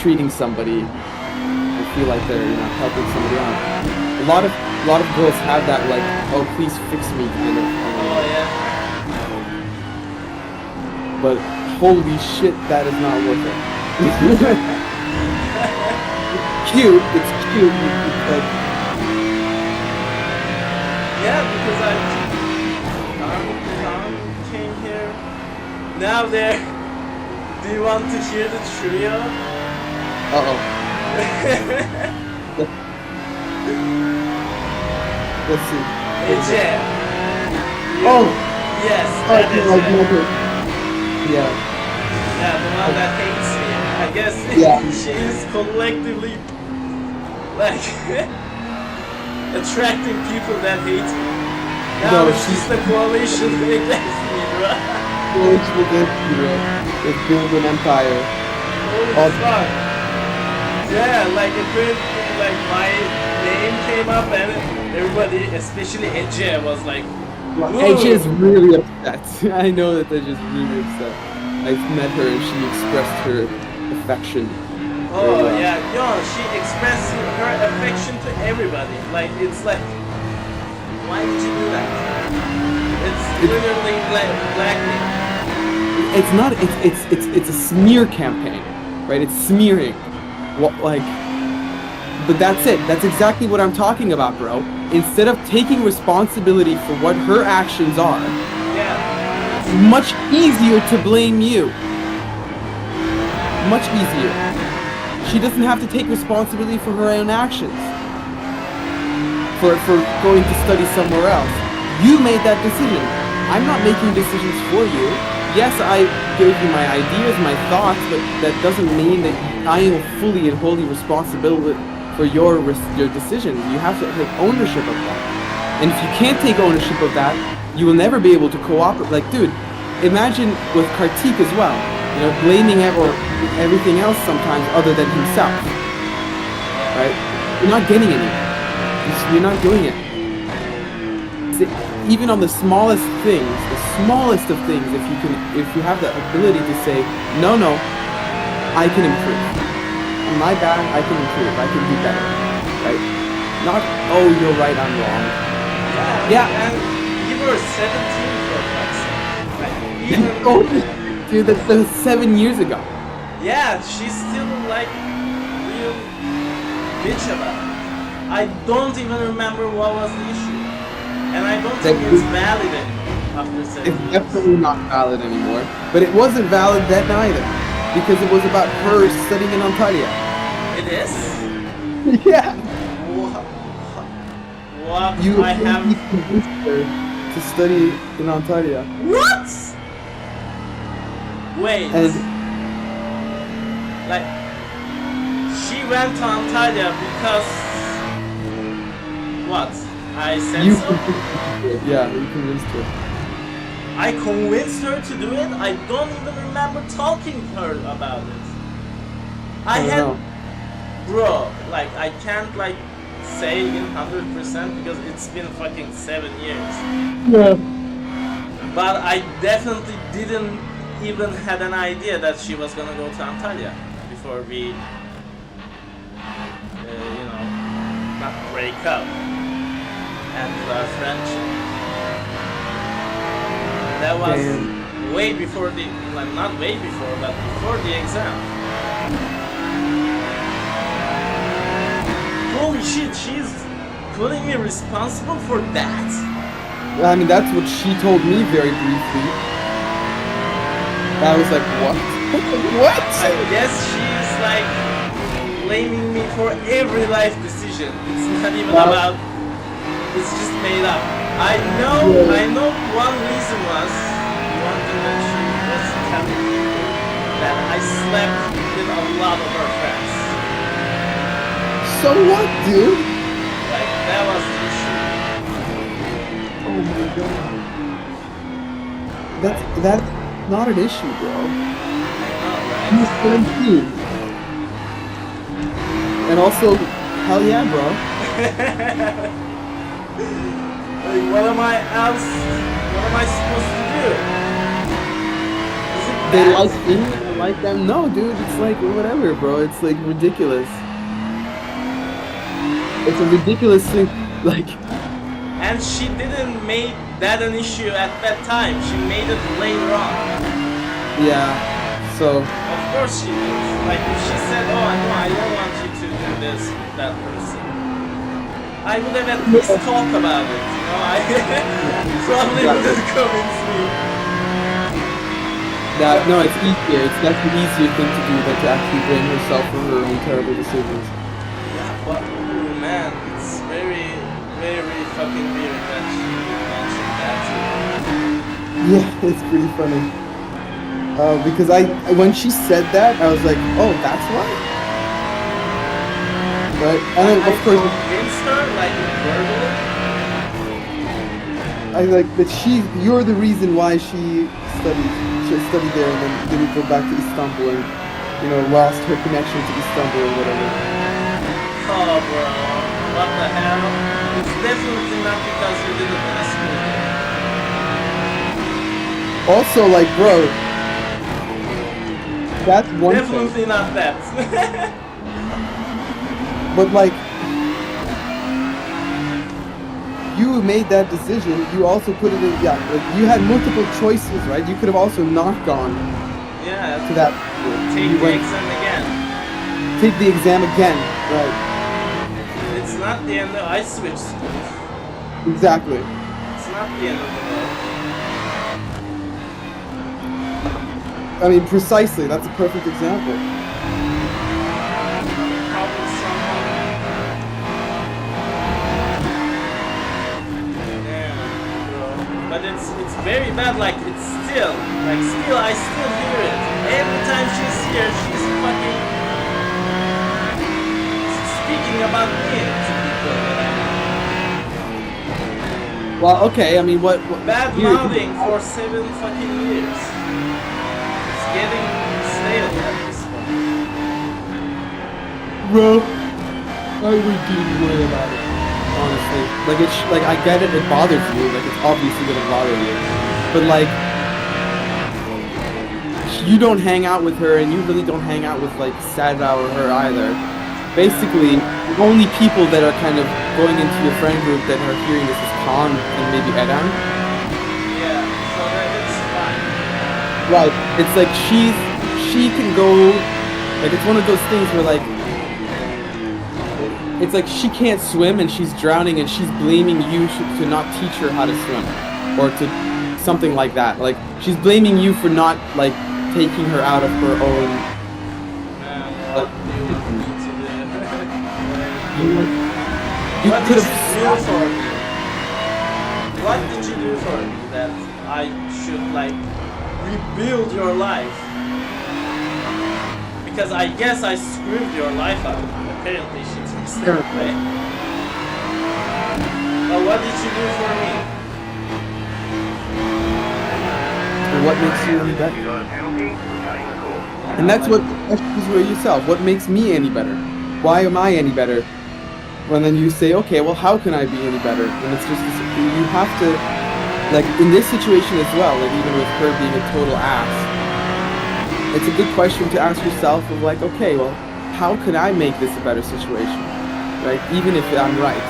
treating somebody and feel like they're helping somebody out. A lot of girls have that, like, oh, please fix me kind of. Oh yeah. But holy shit, that is not worth it. Cute. It's cute. But yeah, because Tom came here. Now there. Do you want to hear the trivia? uh-oh. Let's see. Ece. Oh! Yes, that is it. Yeah. Yeah, the one that hates me. I guess she is collectively like attracting people that hate me. Now it's just a coalition against me, bro. Coalition against you, bro. Let's build an empire. Holy fuck. Yeah, like like my name came up and everybody, especially Ece, was like, Ece is really upset. I know that they're just really upset. I've met her and she expressed her affection. Oh yeah, she expressed her affection to everybody. Like, it's like, why did you do that? It's literally like blackmail. It's not. It's a smear campaign, right? It's smearing. But that's it. That's exactly what I'm talking about, bro. Instead of taking responsibility for what her actions are, it's much easier to blame you. Much easier. She doesn't have to take responsibility for her own actions. For going to study somewhere else. You made that decision. I'm not making decisions for you. Yes, I gave you my ideas, my thoughts, but that doesn't mean that I am fully and wholly responsible for your decisions. You have to take ownership of that. And if you can't take ownership of that, you will never be able to cooperate. Like, dude, imagine with Kartik as well. Blaming everything else sometimes other than himself. Right? You're not getting anywhere. You're not doing it. Even on the smallest of things, if you have the ability to say, no, I can improve. My bad, I can improve. I can do better. Right? Not, oh, you're right, I'm wrong. Yeah. And you were 17 for fuck's sake. Dude, that's 7 years ago. Yeah, she's still like real bitch about it. I don't even remember what was the issue. And I don't think it's valid anymore after 7 years. It's definitely not valid anymore. But it wasn't valid then either. Because it was about her studying in Ontario. It is? Yeah. What? You I have convinced her to study in Ontario. What? Wait. And like, she went to Ontario because what? I said you so? convinced her. Yeah, you convinced her. I convinced her to do it. I don't even remember talking to her about it. I don't had, know. bro, like I can't like say in 100% because it's been fucking 7 years. Yeah. But I definitely didn't even had an idea that she was gonna go to Antalya before we, you know, not break up and our friendship. That was Damn. way before the, like not way before, but before the exam. Holy shit, she's putting me responsible for that? I mean, that's what she told me very briefly. I was like, what? What? I guess she's like blaming me for every life decision. It's not even about, it's just made up. I know one reason was, one thing that she was telling me, that I slept with a lot of her friends. So what, dude? Like, that was the issue. Oh my god. That's not an issue, bro. I He's 17. And also, hell yeah, bro. Like, what am I supposed to do? Is it They bad? like me, I like them. No, dude, it's like whatever, bro. It's like ridiculous. It's a ridiculous thing. Like, And she didn't make that an issue at that time. She made it later on. yeah. So, Of course she did. Like if she said, "Oh, no, I don't want you to do this with that person," I would have at least talked about it. You know, I probably wouldn't convince me. no, it's easier. That's the easier thing to do than to actually blame herself for her own terrible decisions. Yeah, but oh man, it's very, very fucking weird that she mentioned that too. Yeah, it's pretty funny. Because when she said that, I was like, oh, that's why? Right? And then, I of course, convinced her, like verbally. I like that you're the reason why she studied there and then didn't go back to Istanbul and, lost her connection to Istanbul or whatever. Oh, bro, what the hell? It's definitely not because you didn't ask me. Also, like, bro, that's one Definitely thing. not that. But like, you made that decision. You also put it in. Yeah, like you had multiple choices, right? You could have also not gone Yeah. to that. Take the exam again. Take the exam again, right? It's not the end of. I switched schools. Exactly. It's not the end of the world. I mean, precisely. That's a perfect example. Problem somehow. Yeah, bro. But it's very bad. Like it's still I still hear it every time she's here. She's fucking speaking about me to people that I know. Well, okay. I mean, what Bad here- mouthing for 7 fucking years. It's getting stale at this point. bro? I would do worry about it. Honestly, like I get it. It bothers you. Like it's obviously gonna bother you. But like, you don't hang out with her, and you really don't hang out with like Sadra or her either. Basically, the only people that are kind of going into your friend group that are hearing this is Khan and maybe Edan. Yeah, so that it's fine. Right. It's like she can go. Like it's one of those things where like. It's like she can't swim and she's drowning and she's blaming you to not teach her how to swim or to something like that. Like she's blaming you for not like taking her out of her own. What do you want me to do? You What could did have. you do for me? What did you do for me that I should like rebuild your life? Because I guess I screwed your life up. Apparently she thinks that way. But what did you do for me? what makes you any better? And that's what the question is for yourself. What makes me any better? Why am I any better? Well, then you say, okay, well, how can I be any better? And it's just, you have to, like, in this situation as well, like, even with her being a total ass, it's a good question to ask yourself of, like, okay, well, how could I make this a better situation? Right? Even if I'm right.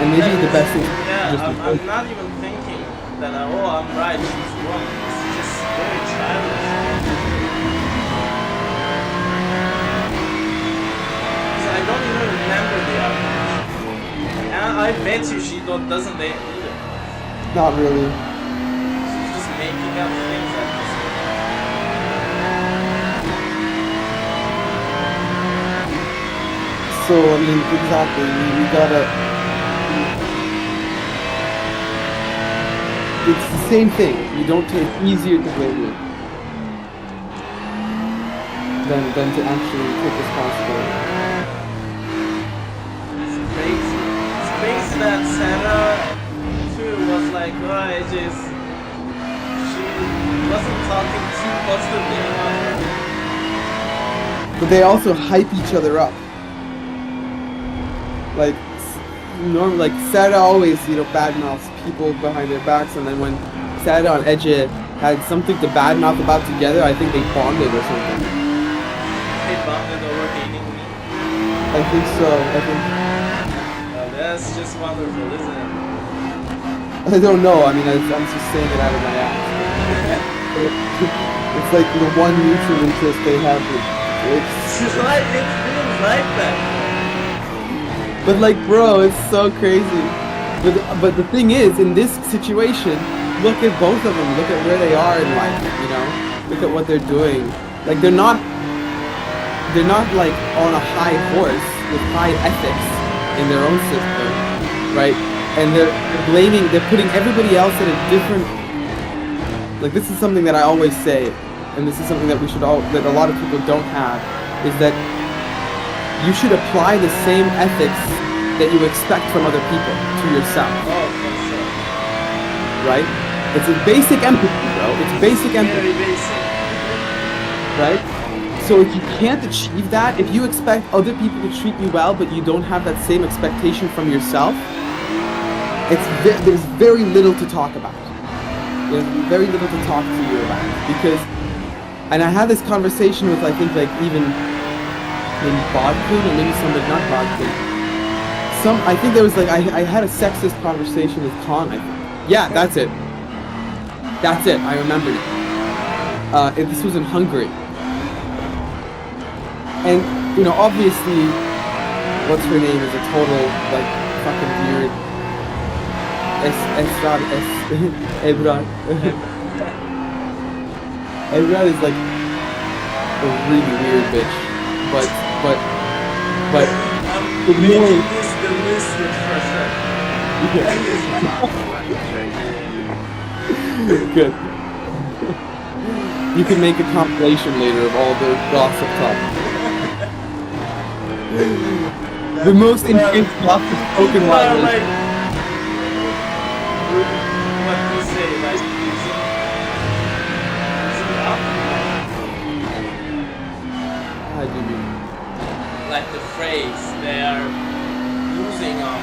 And maybe the best thing yeah, I'm not even thinking that, oh, I'm right, she's wrong. It's just very childish. I don't even remember the argument. And I bet you she doesn't either. Not really. She's just making up things at this point. So, I mean, exactly, we gotta... It's the same thing. You don't take easier to blame you than to actually take responsibility. It's crazy that Sarah too was like, oh, she wasn't talking too positively about her. But they also hype each other up. Like, like Sarah always, badmouths people behind their backs, and then when Sarah and Edge had something to badmouth about together, I think they bonded or something. They bonded over hating me? I think so. That's just wonderful, isn't it? I don't know. I mean, I'm just saying it out of my ass. It's like the one mutual interest they have. It feels like that. But like, bro, it's so crazy. But the thing is, in this situation, look at both of them. Look at where they are in life. Look at what they're doing. Like they're not like on a high horse with high ethics in their own system, right? And they're putting everybody else at a different. Like this is something that I always say, and this is something that that a lot of people don't have, is that you should apply the same ethics that you expect from other people to yourself. Oh, for sure. Right? It's a basic empathy, bro. It's basic empathy. Very basic. Right? So if you can't achieve that, if you expect other people to treat you well, but you don't have that same expectation from yourself, there's very little to talk about. There's very little to talk to you about. Because, and I had this conversation with, I think, like, even maybe Bodkin, or maybe somebody, not Bodkin. I think there was like, I had a sexist conversation with Khan, I think. Yeah, that's it. I remembered it. This was in Hungary. And, obviously, what's her name is a total, like, fucking weird. Ebrad. Ebrad is like a really weird bitch. But I'm making this the list for sure. Good. You can make a compilation later of all the gossip topics. The most intense gossip spoken Well, language. like, what do you say? Like, using up? How do you mean? Like the phrase they are losing on.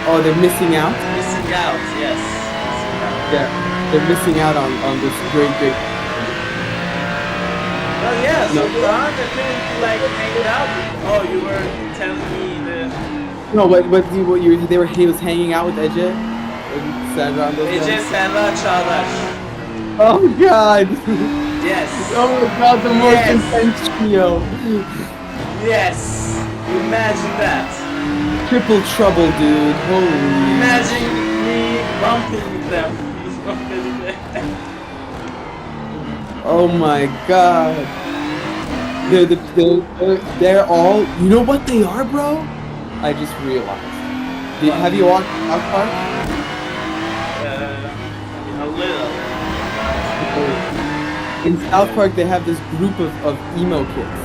Oh, they're missing out? Missing out, yes. Missing out. Yeah, they're missing out on this great. Well, yeah, so you aren't apparently like hanging out. Oh, you were telling me the. No, he was hanging out with Ece and Sandra on those Ece, guys? Sandra, Çağdaş. Oh god! Yes. Oh my god, the most intense trio! Yes! Imagine that! Triple trouble, dude. Holy. Imagine me bumping with them. Oh my god. They're all. You know what they are, bro? I just realized. Have you watched South Park? A little. In South Park, they have this group of emo kids.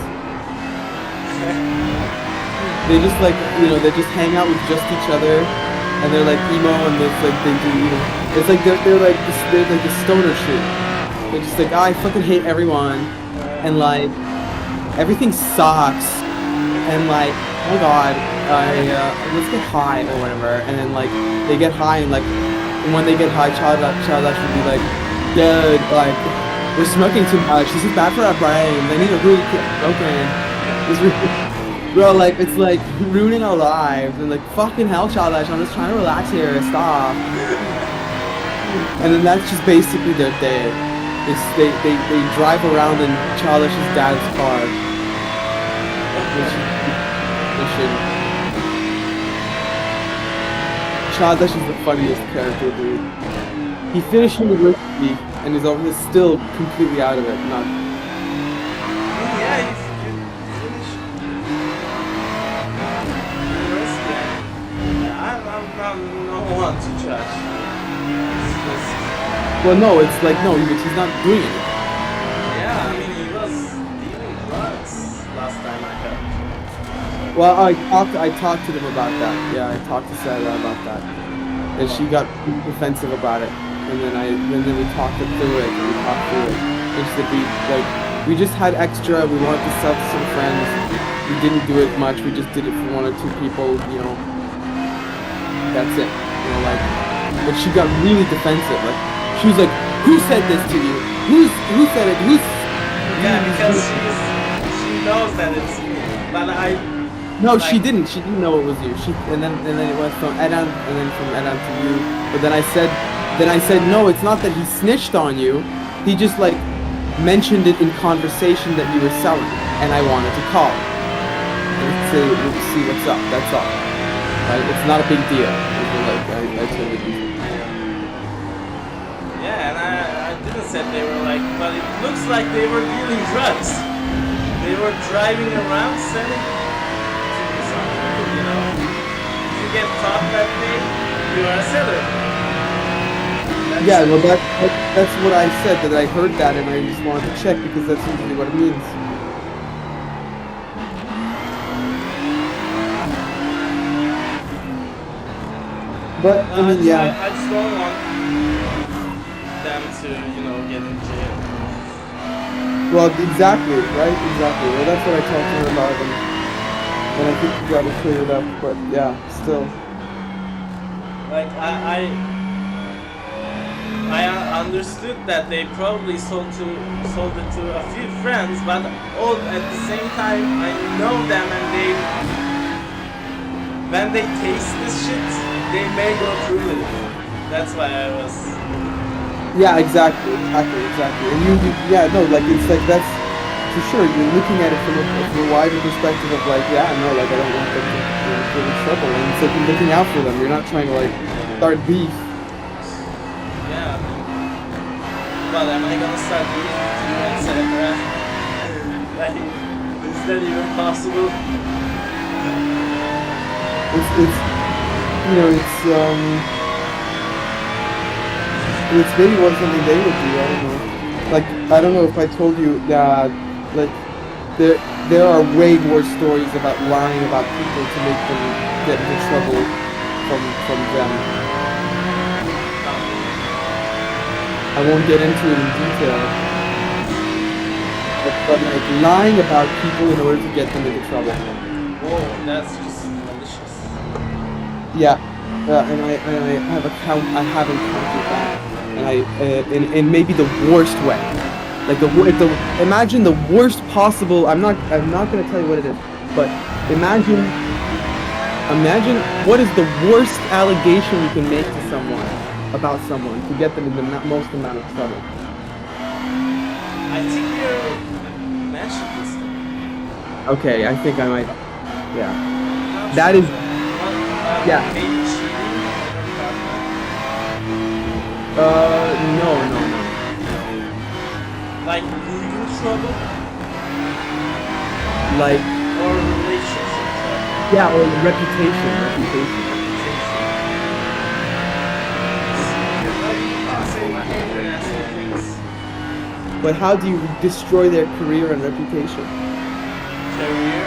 They just like, they just hang out with just each other, and they're like emo, and it's like they do, It's like they're like the stoner shit. They're just like, I fucking hate everyone, and like everything sucks, and like, oh my god, let's get high or whatever, and then like they get high and like when they get high, child would be like, dude, like we're smoking too much. This is bad for our brain. They need to really quit smoking. It's really, bro, like it's like ruining our lives and like fucking hell, childish. I'm just trying to relax here. Stop. And then that's just basically their day. They drive around in Childish's dad's car. They shouldn't. Childish is the funniest character, dude. He finished university and he's still completely out of it. Not. Yeah, you finished university. I'm no one to judge. It's just... Well, no, it's like no, he's not doing it. Yeah, I mean he was dealing drugs last time I heard. Well, I talked to them about that. Yeah, I talked to Sarah about that, and she got defensive about it. And then we talked through it. And we talked through it. And she said we just had extra. We wanted to sell to some friends. We didn't do it much. We just did it for 1 or 2 people. You know, that's it. You know, like, but she got really defensive. Like, she was like, "Who said this to you? Who said it? Who's?" Yeah, because she knows that it's me. But No, like, she didn't. She didn't know it was you. And then it went from Edan, and then from Edan to you. But then I said, no, it's not that he snitched on you. He just like mentioned it in conversation that you were selling, and I wanted to call and say, see what's up. That's all. Right? It's not a big deal. Like I told you. Yeah, and I didn't say they were like, but it looks like they were dealing drugs. They were driving around selling to some people, you know. If you get caught that day, you are a seller. Yeah, well, that's what I said, that I heard that, and I just wanted to check, because that's usually what it means. But, I mean, yeah. I just don't want them to, you know, get in jail. Well, exactly, right? Exactly. Well, that's what I talked to her about, and I think we got it cleared up, but yeah, still. Like, I understood that they probably sold it to a few friends, but all at the same time I know them, and when they taste this shit, they may go through with it. That's why I was. Yeah, exactly. And yeah, no, like it's like that's for sure. You're looking at it from a wider perspective of like, yeah, no, like I don't want them to get in trouble, and it's like you're looking out for them. You're not trying to like start beef. Yeah. But am I gonna start beef with you and Sarah? Like, is that even possible? It's you know it's maybe what something they would do. I don't know. Like I don't know if I told you that like there are way more stories about lying about people to make them get into trouble from them. I won't get into it in detail, but like lying about people in order to get them into trouble. Whoa, that's just malicious. Yeah, and I have encountered that, and in maybe the worst way. Like imagine the worst possible. I'm not gonna tell you what it is, but imagine what is the worst allegation you can make to someone about someone to get them in the most amount of trouble. I think you mentioned this thing. Okay, I think I might. Yeah, Not that sure. is. Yeah. Maybe cheating. No. Like legal trouble. Like. Or relationship trouble. Yeah, or reputation. But how do you destroy their career and reputation? Career?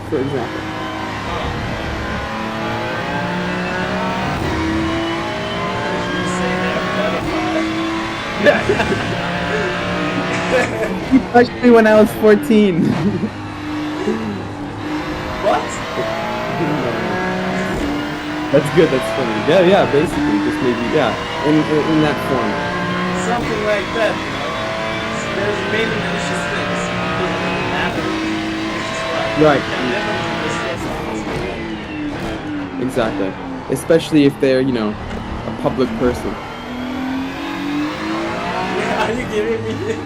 For example. You touched me when I was 14. What? That's good. That's funny. Yeah, yeah. Basically, just maybe, yeah, in that form. Something like that, you know? So there's many malicious things. It doesn't really matter. It's just like, Right. you can never do this for someone. Exactly. Especially if they're, you know, a public person. Are you giving me this?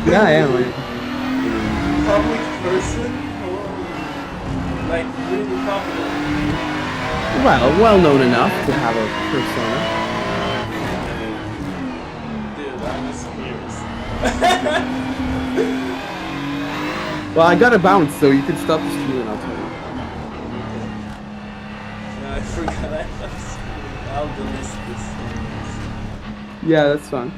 Yeah, I am. Public person? Or like really popular? Well known enough to have a persona. Dude, I'm just curious. Well, I gotta bounce, so you can stop the stream and I'll tell you. No, I forgot I have to. I'll delete this. Yeah, that's fine.